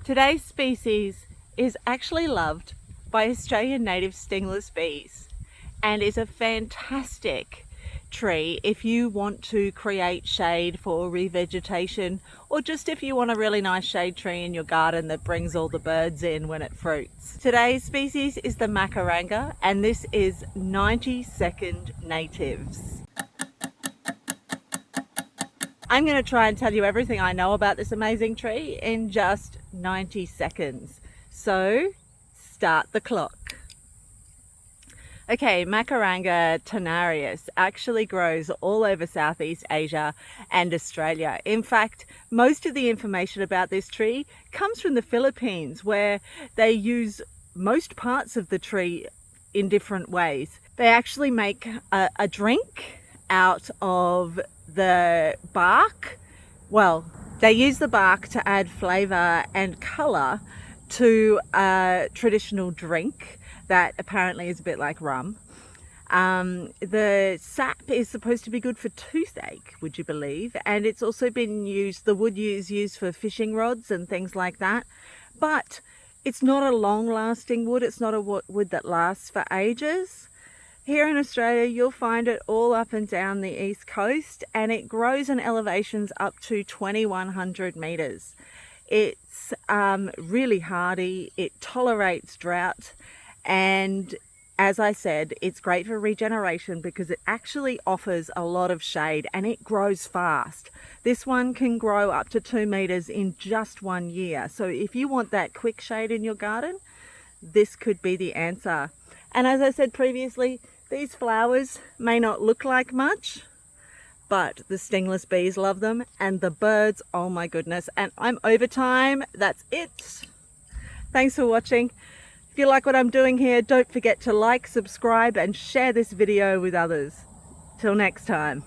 Today's species is actually loved by Australian native stingless bees and is a fantastic tree if you want to create shade for revegetation, or just if you want a really nice shade tree in your garden that brings all the birds in when it fruits. Today's species is the Macaranga, and this is 90-second natives. I'm going to try and tell you everything I know about this amazing tree in just 90 seconds. So, start the clock. Okay, Macaranga tenareus actually grows all over Southeast Asia and Australia. In fact, most of the information about this tree comes from the Philippines, where they use most parts of the tree in different ways. They actually make a drink out of the bark. Well, they use the bark to add flavor and color to a traditional drink that apparently is a bit like rum. The sap is supposed to be good for toothache, would you believe? And it's also been used, the wood is used for fishing rods and things like that. But it's not a long-lasting wood. It's not a wood that lasts for ages. Here in Australia, you'll find it all up and down the east coast, and it grows in elevations up to 2,100 meters. It's really hardy, it tolerates drought, and as I said, it's great for regeneration because it actually offers a lot of shade and it grows fast. This one can grow up to 2 meters in just 1 year. So if you want that quick shade in your garden, this could be the answer. And as I said previously, these flowers may not look like much, but the stingless bees love them, and the birds, oh my goodness. And I'm over time. That's it. Thanks for watching. If you like what I'm doing here, don't forget to like, subscribe, and share this video with others. Till next time.